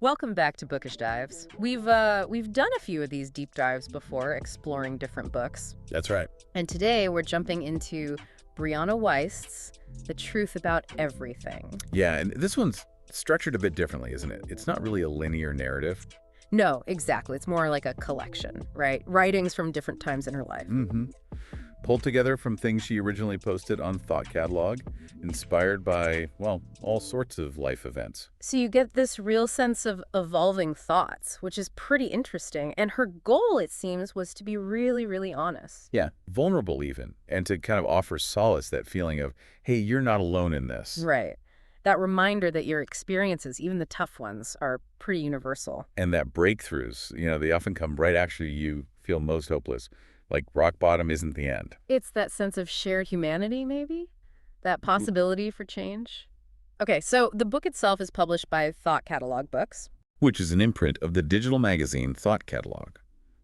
Welcome back to Bookish Dives. We've done a few of these deep dives before, exploring different books. That's right. And today we're jumping into Brianna Wiest's The Truth About Everything. Yeah, and this one's structured a bit differently, isn't it? It's not really a linear narrative. No, exactly. It's more like a collection, right? Writings from different times in her life. Pulled together from things she originally posted on Thought Catalog, inspired by, well, all sorts of life events. So you get this real sense of evolving thoughts, which is pretty interesting. And her goal, it seems, was to be really, really honest. Yeah, vulnerable even, and to kind of offer solace, that feeling of, hey, you're not alone in this. Right. That reminder that your experiences, even the tough ones, are pretty universal. And that breakthroughs, they often come right after you feel most hopeless. Like rock bottom isn't the end. It's that sense of shared humanity, maybe? That possibility for change? Okay, so the book itself is published by Thought Catalog Books. Which is an imprint of the digital magazine Thought Catalog,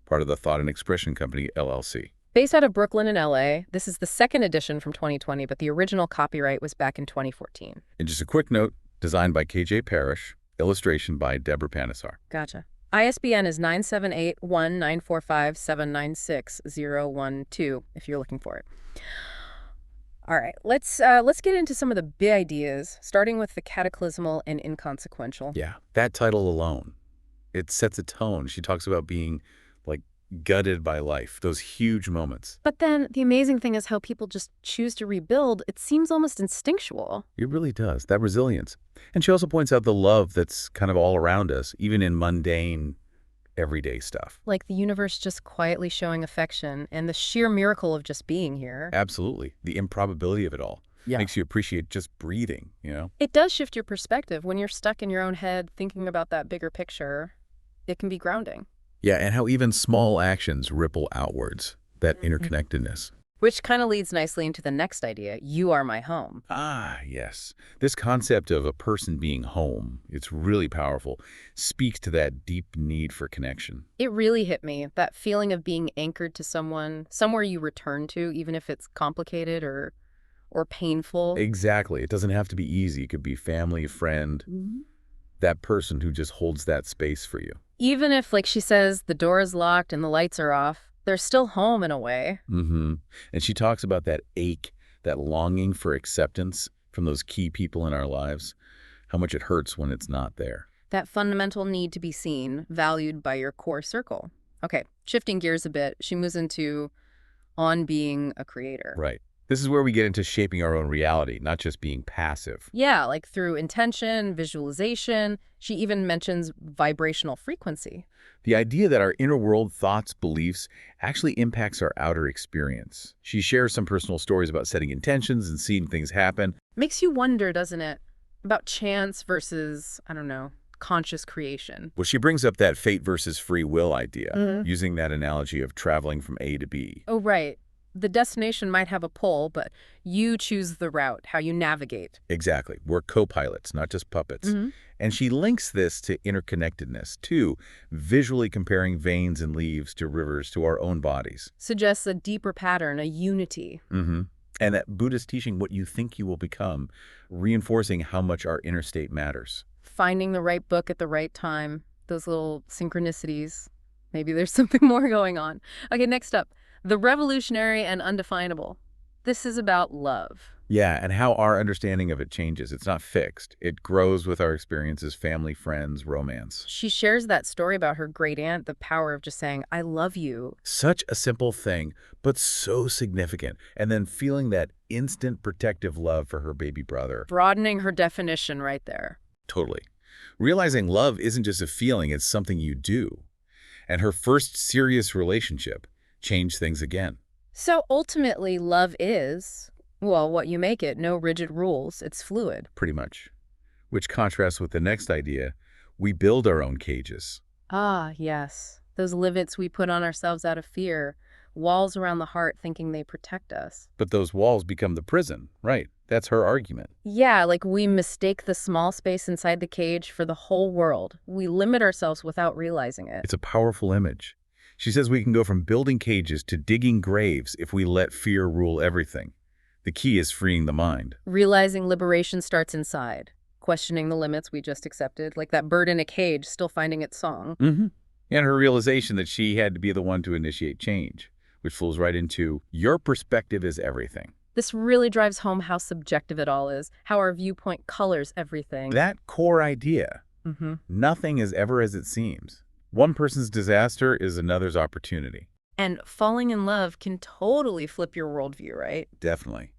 part of the Thought and Expression Company, LLC. Based out of Brooklyn and LA, this is the second edition from 2020, but the original copyright was back in 2014. And just a quick note, designed by KJ Parrish, illustration by Deborah Panisar. Gotcha. ISBN is 978-1945-796-012 if you're looking for it. All right, let's get into some of the big ideas, starting with the cataclysmal and inconsequential. Yeah, that title alone, it sets a tone. She talks about being, like, gutted by life, those huge moments. But then the amazing thing is how people just choose to rebuild. It seems almost instinctual. It really does, that resilience. And she also points out the love that's kind of all around us, even in mundane, everyday stuff. Like the universe just quietly showing affection and the sheer miracle of just being here. Absolutely. The improbability of it all makes you appreciate just breathing, It does shift your perspective. When you're stuck in your own head thinking about that bigger picture, it can be grounding. Yeah, and how even small actions ripple outwards, that interconnectedness. Which kind of leads nicely into the next idea, you are my home. Ah, yes. This concept of a person being home, it's really powerful, speaks to that deep need for connection. It really hit me, that feeling of being anchored to someone, somewhere you return to, even if it's complicated or painful. Exactly. It doesn't have to be easy. It could be family, friend, that person who just holds that space for you. Even if, like she says, the door is locked and the lights are off, they're still home in a way. And she talks about that ache, that longing for acceptance from those key people in our lives, how much it hurts when it's not there. That fundamental need to be seen, valued by your core circle. Okay, shifting gears a bit, she moves into on being a creator. Right. This is where we get into shaping our own reality, not just being passive. Yeah, like through intention, visualization. She even mentions vibrational frequency. The idea that our inner world thoughts, beliefs, actually impacts our outer experience. She shares some personal stories about setting intentions and seeing things happen. Makes you wonder, doesn't it, about chance versus, I don't know, conscious creation. Well, she brings up that fate versus free will idea, using that analogy of traveling from A to B. Oh, right. The destination might have a pull, but you choose the route, how you navigate. Exactly. We're co-pilots, not just puppets. And she links this to interconnectedness, too, visually comparing veins and leaves to rivers to our own bodies. Suggests a deeper pattern, a unity. And that Buddhist teaching, what you think you will become, reinforcing how much our inner state matters. Finding the right book at the right time, those little synchronicities. Maybe there's something more going on. Okay, next up. The revolutionary and undefinable. This is about love. Yeah, and how our understanding of it changes. It's not fixed. It grows with our experiences, family, friends, romance. She shares that story about her great aunt, the power of just saying, I love you. Such a simple thing, but so significant. And then feeling that instant protective love for her baby brother. Broadening her definition right there. Totally. Realizing love isn't just a feeling, it's something you do. And her first serious relationship changed things again. So ultimately, love is, well, what you make it. No rigid rules. It's fluid. Pretty much. Which contrasts with the next idea, we build our own cages. Ah, yes. Those limits we put on ourselves out of fear. Walls around the heart thinking they protect us. But those walls become the prison, right? That's her argument. Yeah, like we mistake the small space inside the cage for the whole world. We limit ourselves without realizing it. It's a powerful image. She says we can go from building cages to digging graves if we let fear rule everything. The key is freeing the mind. Realizing liberation starts inside, questioning the limits we just accepted, like that bird in a cage still finding its song. Mm-hmm. And her realization that she had to be the one to initiate change, which flows right into your perspective is everything. This really drives home how subjective it all is, how our viewpoint colors everything. That core idea, nothing is ever as it seems. One person's disaster is another's opportunity. And falling in love can totally flip your worldview, right? Definitely.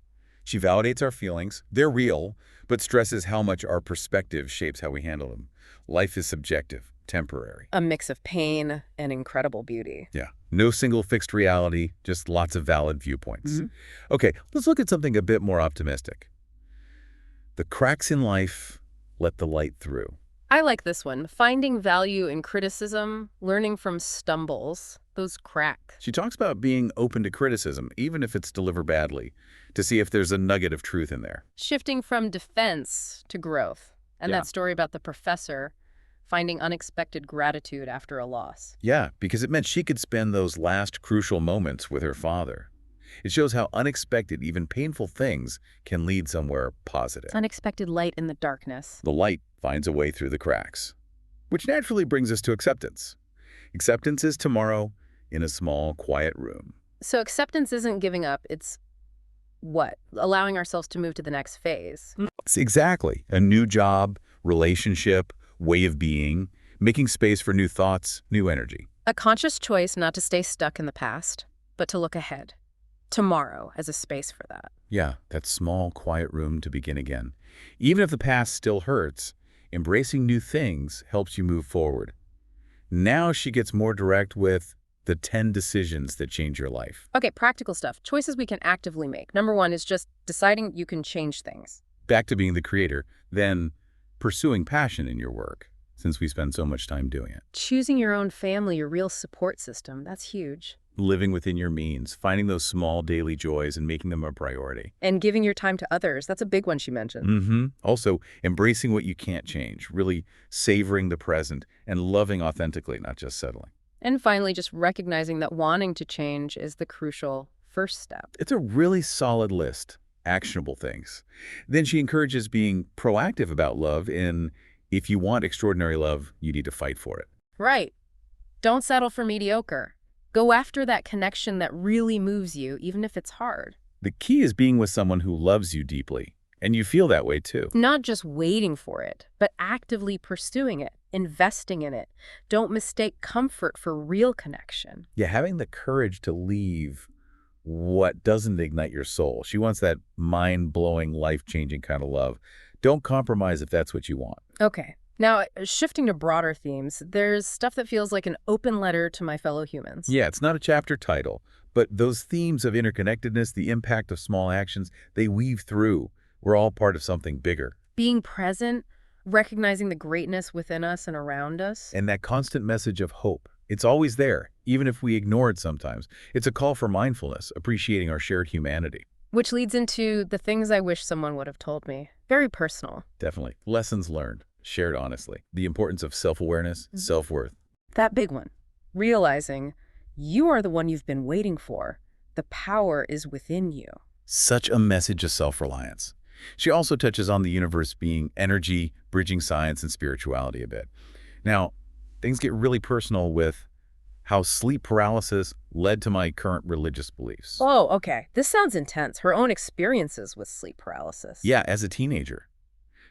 She validates our feelings. They're real, but stresses how much our perspective shapes how we handle them. Life is subjective, temporary. A mix of pain and incredible beauty. Yeah. No single fixed reality, just lots of valid viewpoints. Okay, let's look at something a bit more optimistic. The cracks in life, let the light through. I like this one. Finding value in criticism, learning from stumbles, those cracks. She talks about being open to criticism, even if it's delivered badly, to see if there's a nugget of truth in there. Shifting from defense to growth. And that story about the professor finding unexpected gratitude after a loss. Yeah, because it meant she could spend those last crucial moments with her father. It shows how unexpected, even painful things can lead somewhere positive. Unexpected light in the darkness. The light finds a way through the cracks, which naturally brings us to acceptance. Acceptance is tomorrow in a small, quiet room. So acceptance isn't giving up, it's what? Allowing ourselves to move to the next phase. It's exactly. A new job, relationship, way of being, making space for new thoughts, new energy. A conscious choice not to stay stuck in the past, but to look ahead. Tomorrow as a space for that. Yeah, that small, quiet room to begin again. Even if the past still hurts, embracing new things helps you move forward. Now she gets more direct with the 10 decisions that change your life. Okay, practical stuff. Choices we can actively make. Number one is just deciding you can change things. Back to being the creator, then pursuing passion in your work, since we spend so much time doing it. Choosing your own family, your real support system, that's huge. Living within your means, finding those small daily joys and making them a priority. And giving your time to others, that's a big one she mentioned. Also, embracing what you can't change, really savoring the present and loving authentically, not just settling. And finally, just recognizing that wanting to change is the crucial first step. It's a really solid list, actionable things. Then she encourages being proactive about love if you want extraordinary love, you need to fight for it. Right. Don't settle for mediocre. Go after that connection that really moves you, even if it's hard. The key is being with someone who loves you deeply, and you feel that way too. Not just waiting for it, but actively pursuing it, investing in it. Don't mistake comfort for real connection. Yeah, having the courage to leave what doesn't ignite your soul. She wants that mind-blowing, life-changing kind of love. Don't compromise if that's what you want. Okay. Now, shifting to broader themes, there's stuff that feels like an open letter to my fellow humans. Yeah, it's not a chapter title, but those themes of interconnectedness, the impact of small actions, they weave through. We're all part of something bigger. Being present, recognizing the greatness within us and around us. And that constant message of hope. It's always there, even if we ignore it sometimes. It's a call for mindfulness, appreciating our shared humanity. Which leads into the things I wish someone would have told me. Very personal. Definitely. Lessons learned. Shared honestly. The importance of self-awareness, self-worth. That big one. Realizing you are the one you've been waiting for. The power is within you. Such a message of self-reliance. She also touches on the universe being energy, bridging science and spirituality a bit. Now, things get really personal with how sleep paralysis led to my current religious beliefs. Oh, okay. This sounds intense. Her own experiences with sleep paralysis. Yeah, as a teenager.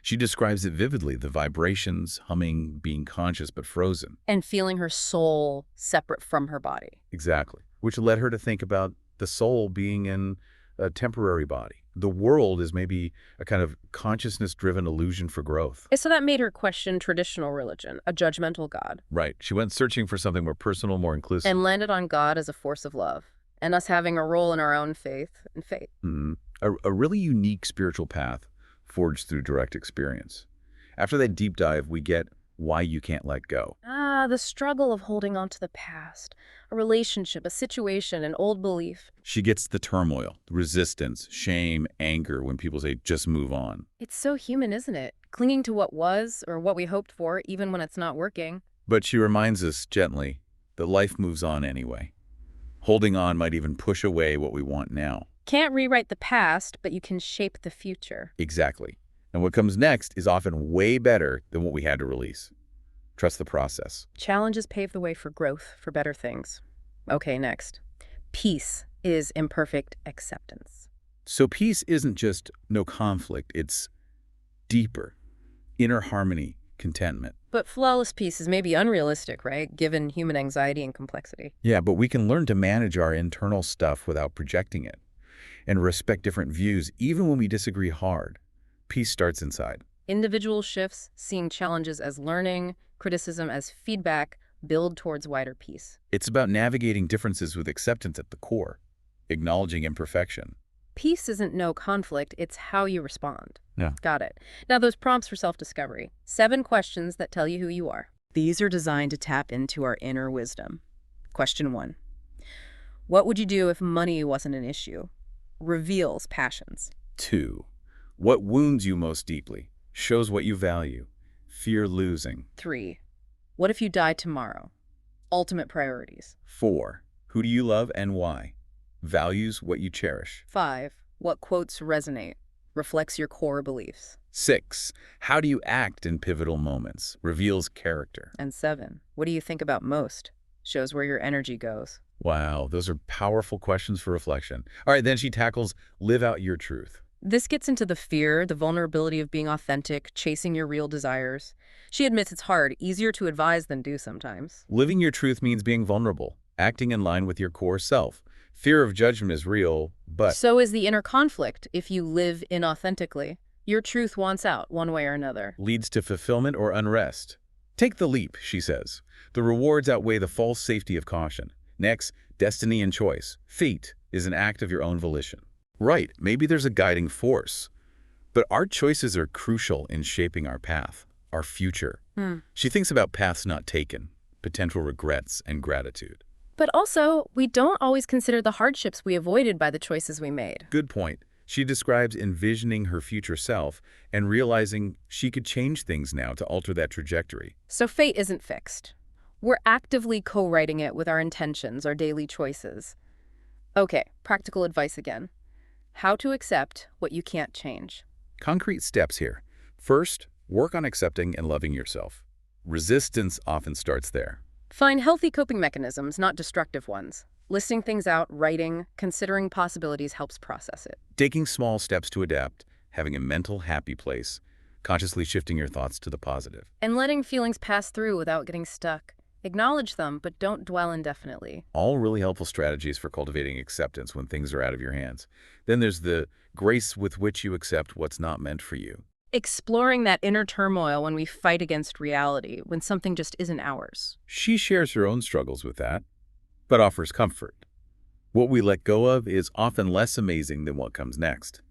She describes it vividly, the vibrations, humming, being conscious but frozen. And feeling her soul separate from her body. Exactly. Which led her to think about the soul being in a temporary body. The world is maybe a kind of consciousness-driven illusion for growth. So that made her question traditional religion, a judgmental God. Right. She went searching for something more personal, more inclusive. And landed on God as a force of love. And us having a role in our own faith and fate. A really unique spiritual path forged through direct experience. After that deep dive, we get why you can't let go. The struggle of holding on to the past, a relationship, a situation, an old belief. She gets the turmoil, resistance, shame, anger when people say, just move on. It's so human, isn't it? Clinging to what was or what we hoped for, even when it's not working. But she reminds us gently that life moves on anyway. Holding on might even push away what we want now. Can't rewrite the past, but you can shape the future. Exactly. And what comes next is often way better than what we had to release. Trust the process. Challenges pave the way for growth, for better things. Okay, next. Peace is imperfect acceptance. So peace isn't just no conflict, it's deeper, inner harmony, contentment. But flawless peace is maybe unrealistic, right? Given human anxiety and complexity. Yeah, but we can learn to manage our internal stuff without projecting it and respect different views even when we disagree hard. Peace starts inside. Individual shifts, seeing challenges as learning, criticism as feedback, build towards wider peace. It's about navigating differences with acceptance at the core, acknowledging imperfection. Peace isn't no conflict, it's how you respond. Yeah. Got it. Now those prompts for self-discovery. 7 questions that tell you who you are. These are designed to tap into our inner wisdom. Question 1. What would you do if money wasn't an issue? Reveals passions. 2. What wounds you most deeply? Shows what you value. Fear losing. 3. What if you died tomorrow? Ultimate priorities. 4. Who do you love and why? Values what you cherish. 5. What quotes resonate? Reflects your core beliefs. 6. How do you act in pivotal moments? Reveals character. And 7. What do you think about most? Shows where your energy goes. Wow, those are powerful questions for reflection. All right, then she tackles live out your truth. This gets into the fear, the vulnerability of being authentic, chasing your real desires. She admits it's hard, easier to advise than do sometimes. Living your truth means being vulnerable, acting in line with your core self. Fear of judgment is real, but So is the inner conflict if you live inauthentically. Your truth wants out one way or another. leads to fulfillment or unrest. Take the leap, she says. The rewards outweigh the false safety of caution. Next, destiny and choice. Fate is an act of your own volition. Right, maybe there's a guiding force, but our choices are crucial in shaping our path, our future. She thinks about paths not taken, potential regrets, and gratitude. But also, we don't always consider the hardships we avoided by the choices we made. Good point. She describes envisioning her future self and realizing she could change things now to alter that trajectory. So fate isn't fixed. We're actively co-writing it with our intentions, our daily choices. Okay, practical advice again. How to accept what you can't change. Concrete steps here. First, work on accepting and loving yourself. Resistance often starts there. Find healthy coping mechanisms, not destructive ones. Listing things out, writing, considering possibilities helps process it. Taking small steps to adapt, having a mental happy place, consciously shifting your thoughts to the positive. And letting feelings pass through without getting stuck. Acknowledge them, but don't dwell indefinitely. All really helpful strategies for cultivating acceptance when things are out of your hands. Then there's the grace with which you accept what's not meant for you. Exploring that inner turmoil when we fight against reality, when something just isn't ours. She shares her own struggles with that, but offers comfort. What we let go of is often less amazing than what comes next.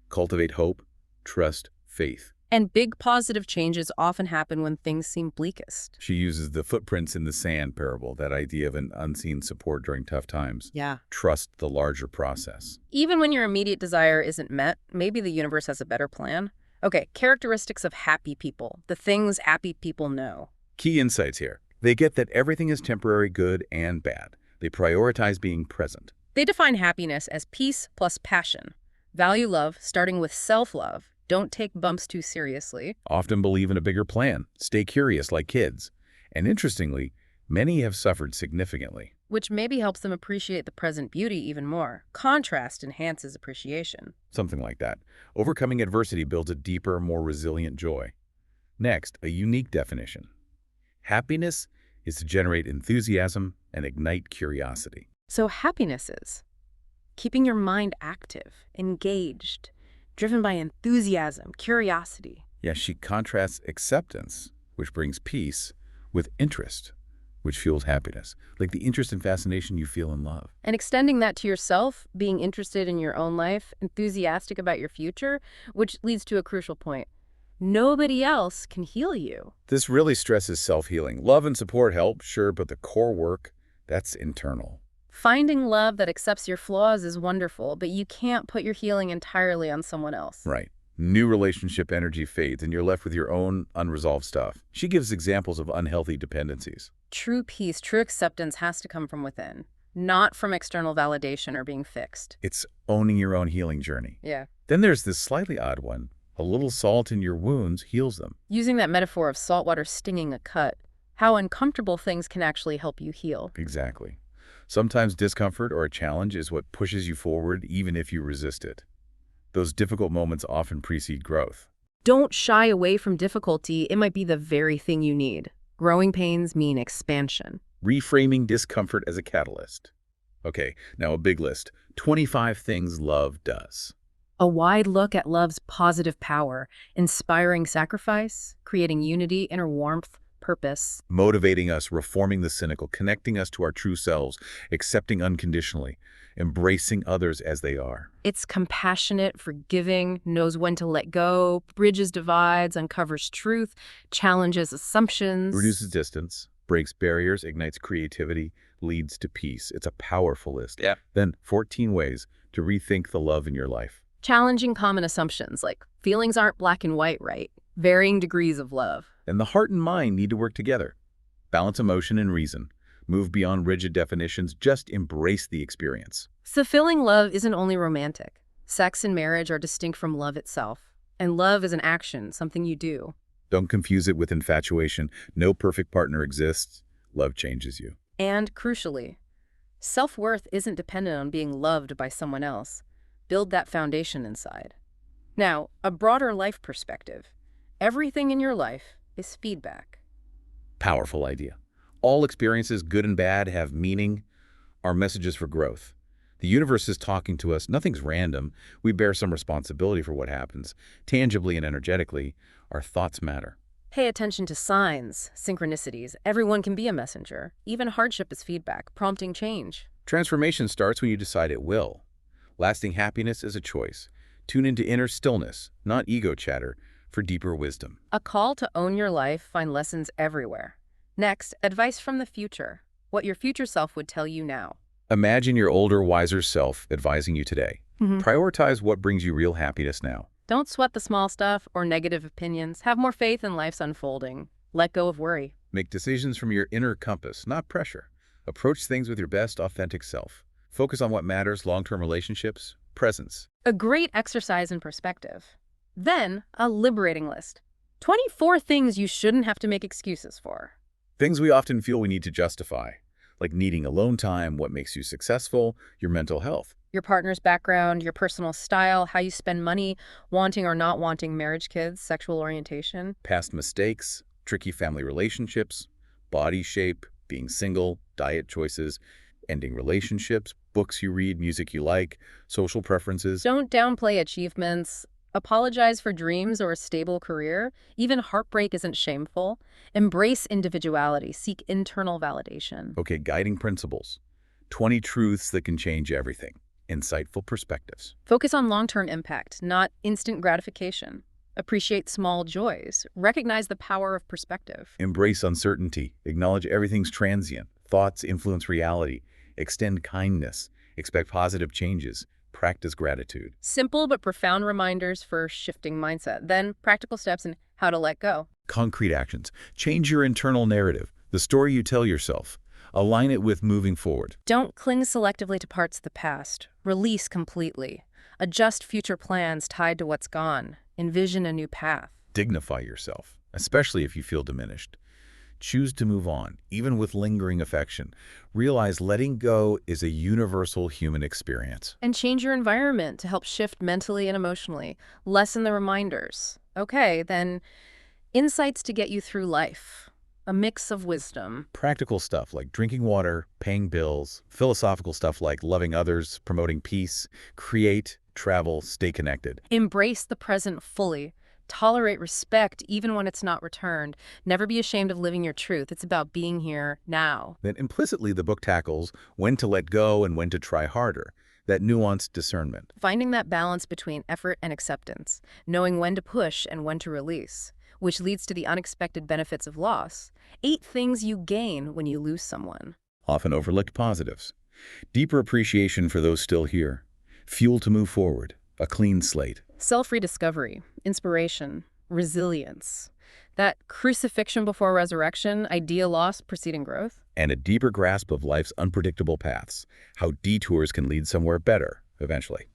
Cultivate hope, trust, faith. And big positive changes often happen when things seem bleakest. She uses the footprints in the sand parable, that idea of an unseen support during tough times. Yeah. Trust the larger process. Even when your immediate desire isn't met, maybe the universe has a better plan. Okay, characteristics of happy people, the things happy people know. Key insights here. They get that everything is temporary good and bad. They prioritize being present. They define happiness as peace plus passion. Value love, starting with self-love. Don't take bumps too seriously. Often believe in a bigger plan. Stay curious like kids. And interestingly, many have suffered significantly. Which maybe helps them appreciate the present beauty even more. Contrast enhances appreciation. Something like that. Overcoming adversity builds a deeper, more resilient joy. Next, a unique definition. Happiness is to generate enthusiasm and ignite curiosity. So happiness is keeping your mind active, engaged, driven by enthusiasm, curiosity. Yeah, she contrasts acceptance, which brings peace, with interest, which fuels happiness, like the interest and fascination you feel in love. And extending that to yourself, being interested in your own life, enthusiastic about your future, which leads to a crucial point. Nobody else can heal you. This really stresses self-healing. Love and support help, sure, but the core work, that's internal. Finding love that accepts your flaws is wonderful, but you can't put your healing entirely on someone else. Right. New relationship energy fades and you're left with your own unresolved stuff. She gives examples of unhealthy dependencies. True peace, true acceptance has to come from within. not from external validation or being fixed. It's owning your own healing journey. Yeah. Then there's this slightly odd one. A little salt in your wounds heals them. Using that metaphor of salt water stinging a cut, how uncomfortable things can actually help you heal. Exactly. Sometimes discomfort or a challenge is what pushes you forward even if you resist it. Those difficult moments often precede growth. Don't shy away from difficulty. It might be the very thing you need. Growing pains mean expansion. Reframing discomfort as a catalyst. Okay, now a big list. 25 things love does. A wide look at love's positive power, inspiring sacrifice, creating unity, inner warmth, purpose. Motivating us, reforming the cynical, connecting us to our true selves, accepting unconditionally, embracing others as they are. It's compassionate, forgiving, knows when to let go, bridges divides, uncovers truth, challenges assumptions. Reduces distance, breaks barriers, ignites creativity, leads to peace. It's a powerful list. Yeah. Then 14 ways to rethink the love in your life. Challenging common assumptions like feelings aren't black and white, right? Varying degrees of love. And the heart and mind need to work together. Balance emotion and reason. Move beyond rigid definitions. Just embrace the experience. Fulfilling love isn't only romantic. Sex and marriage are distinct from love itself. And love is an action, something you do. Don't confuse it with infatuation. No perfect partner exists. Love changes you. And crucially, self-worth isn't dependent on being loved by someone else. Build that foundation inside. Now, a broader life perspective. Everything in your life is feedback. Powerful idea. All experiences, good and bad, have meaning, are messages for growth. The universe is talking to us. Nothing's random. We bear some responsibility for what happens. Tangibly and energetically, our thoughts matter. Pay attention to signs, synchronicities. Everyone can be a messenger. Even hardship is feedback, prompting change. Transformation starts when you decide it will. Lasting happiness is a choice. Tune into inner stillness, not ego chatter, for deeper wisdom. A call to own your life, find lessons everywhere. Next, advice from the future. What your future self would tell you now. Imagine your older, wiser self advising you today. Prioritize what brings you real happiness now. Don't sweat the small stuff or negative opinions. Have more faith in life's unfolding. Let go of worry. Make decisions from your inner compass, not pressure. Approach things with your best, authentic self. Focus on what matters, long-term relationships, presence. A great exercise in perspective. Then, a liberating list. 24 things you shouldn't have to make excuses for. Things we often feel we need to justify, like needing alone time, what makes you successful, your mental health. Your partner's background, your personal style, how you spend money, wanting or not wanting marriage, kids, sexual orientation. Past mistakes, tricky family relationships, body shape, being single, diet choices, ending relationships, books you read, music you like, social preferences. Don't downplay achievements. Apologize for dreams or a stable career. Even heartbreak isn't shameful. Embrace individuality. Seek internal validation. Okay, guiding principles. 20 truths that can change everything. Insightful perspectives. Focus on long-term impact, not instant gratification. Appreciate small joys. Recognize the power of perspective. Embrace uncertainty. Acknowledge everything's transient. Thoughts influence reality. Extend kindness. Expect positive changes. Practice gratitude. Simple but profound reminders for shifting mindset. Then practical steps in how to let go. Concrete actions. Change your internal narrative, the story you tell yourself. Align it with moving forward. Don't cling selectively to parts of the past. Release completely. Adjust future plans tied to what's gone. Envision a new path. Dignify yourself, especially if you feel diminished. Choose to move on, even with lingering affection. Realize letting go is a universal human experience. And change your environment to help shift mentally and emotionally. Lessen the reminders. Okay, then insights to get you through life. A mix of wisdom. Practical stuff like drinking water, paying bills. Philosophical stuff like loving others, promoting peace. Create, travel, stay connected. Embrace the present fully. Tolerate respect even when it's not returned. Never be ashamed of living your truth. It's about being here now. Then implicitly the book tackles when to let go and when to try harder. That nuanced discernment. Finding that balance between effort and acceptance. Knowing when to push and when to release. Which leads to the unexpected benefits of loss. 8 things you gain when you lose someone. Often overlooked positives. Deeper appreciation for those still here. Fuel to move forward. A clean slate. Self-rediscovery, inspiration, resilience. That crucifixion before resurrection, idea loss preceding growth. And a deeper grasp of life's unpredictable paths, how detours can lead somewhere better, eventually.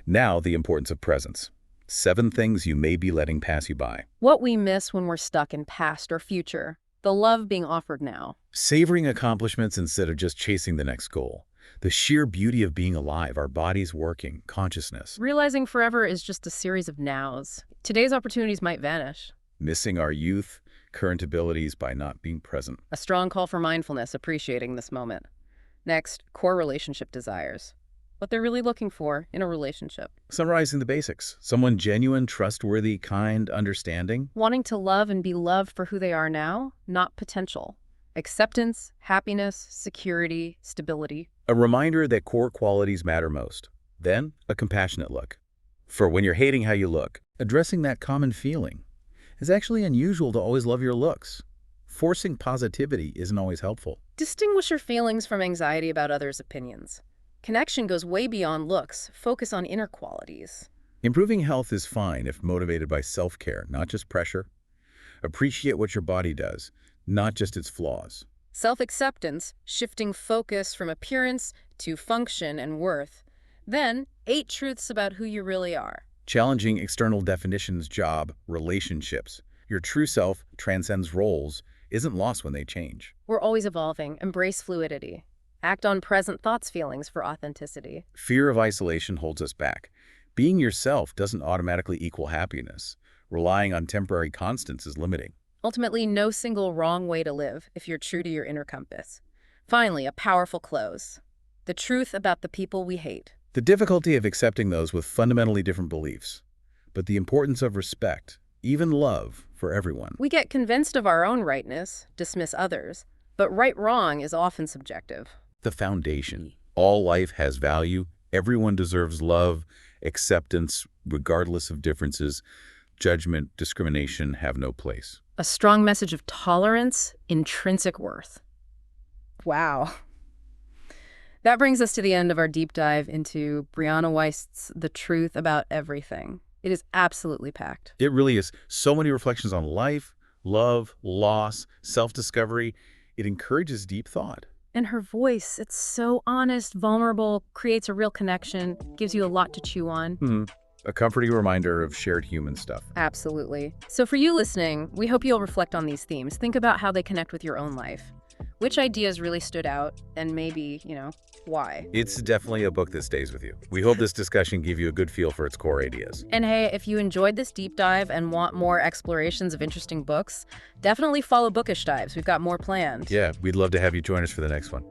Now, the importance of presence. 7 things you may be letting pass you by. What we miss when we're stuck in past or future. The love being offered now. Savoring accomplishments instead of just chasing the next goal. The sheer beauty of being alive, our bodies working, consciousness. Realizing forever is just a series of nows. Today's opportunities might vanish. Missing our youth, current abilities by not being present. A strong call for mindfulness, appreciating this moment. Next, core relationship desires. What they're really looking for in a relationship. Summarizing the basics. Someone genuine, trustworthy, kind, understanding. Wanting to love and be loved for who they are now, not potential. Acceptance, happiness, security, stability. A reminder that core qualities matter most. Then, a compassionate look. For when you're hating how you look, addressing that common feeling. It's actually unusual to always love your looks. Forcing positivity isn't always helpful. Distinguish your feelings from anxiety about others' opinions. Connection goes way beyond looks. Focus on inner qualities. Improving health is fine if motivated by self-care, not just pressure. Appreciate what your body does, not just its flaws. Self-acceptance, shifting focus from appearance to function and worth. Then, 8 truths about who you really are. Challenging external definitions, job, relationships. Your true self transcends roles, isn't lost when they change. We're always evolving. Embrace fluidity. Act on present thoughts, feelings for authenticity. Fear of isolation holds us back. Being yourself doesn't automatically equal happiness. Relying on temporary constants is limiting. Ultimately, no single wrong way to live if you're true to your inner compass. Finally, a powerful close. The truth about the people we hate. The difficulty of accepting those with fundamentally different beliefs, but the importance of respect, even love, for everyone. We get convinced of our own rightness, dismiss others, but right-wrong is often subjective. The foundation. All life has value. Everyone deserves love, acceptance, regardless of differences. Judgment, discrimination have no place. A strong message of tolerance, intrinsic worth. Wow. That brings us to the end of our deep dive into Brianna Wiest's The Truth About Everything. It is absolutely packed. It really is. So many reflections on life, love, loss, self-discovery. It encourages deep thought. And her voice, it's so honest, vulnerable, creates a real connection, gives you a lot to chew on. A comforting reminder of shared human stuff. Absolutely. So for you listening, we hope you'll reflect on these themes. Think about how they connect with your own life. Which ideas really stood out, and maybe, why? It's definitely a book that stays with you. We hope this discussion gave you a good feel for its core ideas. And hey, if you enjoyed this deep dive and want more explorations of interesting books, definitely follow Bookish Dives. We've got more planned. Yeah, we'd love to have you join us for the next one.